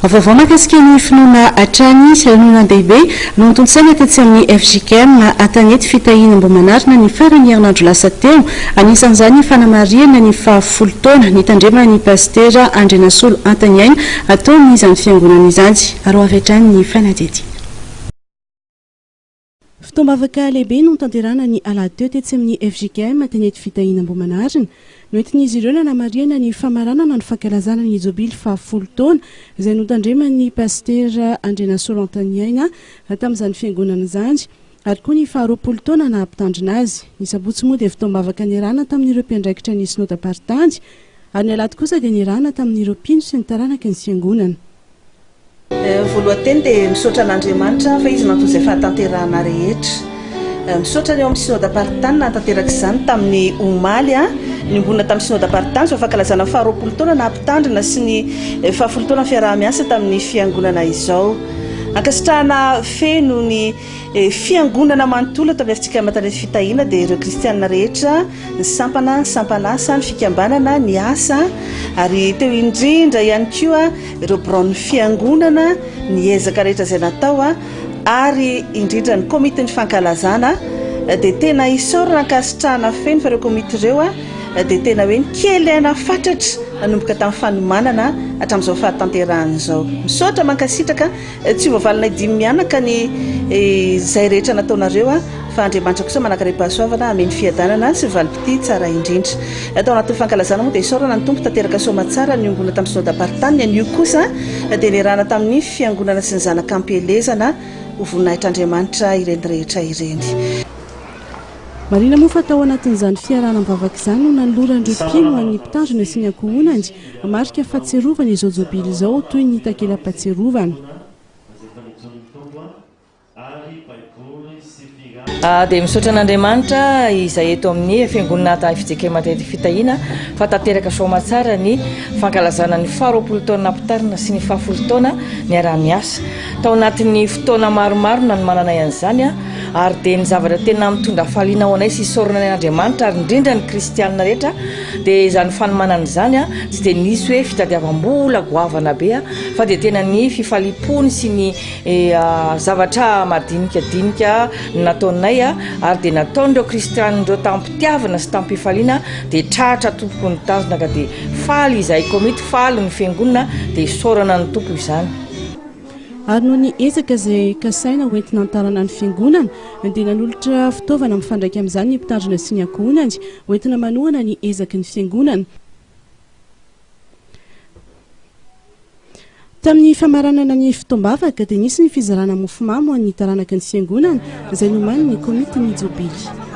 Vaovao mahakasika ny finoana hatrany sy lanonana-dehibe no antonsaina tetsy amin'ny FJKM Antanety fitahina Ambohimanarina ny farany herinandro lasa teo. Anisan'izany fanamariana ny 10 taona nitandremana ny pastera Andrinasolo Antaniaina atao amin'izany fiangonana izany. Aro avy hatrany ny fanadihadiana. Fitoam-bavaka lehibe no tanterana ny alahady teo tetsy amin'ny FJKM Antanety fitahina Ambohimanarina. Noentin'izy ireo nanamariana ny famaranana ny fankalazana ny jobily 10 taona izay notandreman'ny pastera Andrinasolo Antaniaina tamin'izany fiangonana izany, ary koa ny 20 taona nahampitandrina azy. Ny sabotsy moa dia fitoam-bavaka nirahana tamin'ireo mpiandraikitra ny Synodam Partandy, ary ny alahady kosa dia nirahana tamin'ireo mpino sy ny taranaka ny fiangonana. Voalohany dia misaotra an'Andriamanitra fa izy nantoa izay fahatanterahana rehetra. Misaotra eo amin'ny Synodam Partandy nahatanteraka izany tamin'ny omaly nimbonina tamin'ny Synodam Partandy fa fankalazana 20 taona nahampitandrina sy ny 10 taona fiaraha-miasa tamin'ny fiangonana izao. Ankasitrahana feno ny fiangonana manontolo tamin'ny FJKM Antanety fitahina dia ireo kristianina rehetra ny sampanasa ny fikambanana ny asa, ary teo indrindra ihany koa ireo braony fiangonana ny ezaka rehetra izay natao ary indrindra ny komite ny fankalazana dia tena isaorana ankasitrahana feno fa ireo komite ireo dia tena hoe nikelaina fatratra nanomboka tamin'ny fanomanana hatramin'izao fahatanterahana izao. Misaotra mankasitraka tsy voavalina dimy mianaka ny izay rehetra nataonareo fa Andriamanitra kosa manakarepahasoavana ameny fiadanana sy valipity tsara indrindra. Atao anatin'ny fankalazana moa dia isaorana ny tompo tanteraka soma tsara ny ongona tamin'ny Synodam Partandy, anio kosa dia nirahana tamin'ny fiangonana sy ny zanaka ampelezana ho voninahitr'Andriamanitra ireny rehetra ireny. Marina moa fa tao anatin'izany fiarahana mivavaka izany no nanoloran'ireo mpino amin'ny mpitandrina sy ny ankohonany marika fahatserovana izao jobily izao toy ny takela-patserovana. Dia misaotra an'Andriamanitra izay eto amin'ny fiangonana FJKM Antanety fitahina fa tanteraka soa tsara ny fankalazana ny 20 taona nampitarina sy ny 10 taona niara-miasa. Tao anatin'ny fotoana maromaro nanomanana an'izany ary dia ny zavatra tena mitondra fahaliana ho anay sy isaorana an'Andriamanitra ary indrindra ny kristianina rehetra dia izany fanomanana izany tsy dia nisy hoe fitadiavam-bola goavana be fa dia tena ny fifalipony sy ny zavatra madinidinika nataonay ary dia nataon'ireo kristianindreo tampitiavana sy tampifaliana dia tratra tompoko ny tanjona ka dia faly izay komity faly ny fiangonana dia isaorana ny tompo izany. Ary noho ny ezaka izay kasaina hoentina antarana ny fiangonana dia nanolotra fitaovana mifandraika amin'izany ny mpitandrina sy ny ankohonany hoentina manohana ny ezaky ny fiangonana. Tamin'ny famaranana ny fitoam-bavaka dia nisy ny fizarana mofomamy ho an'ny taranaka ny fiangonana izay nomany ny komite ny jobily.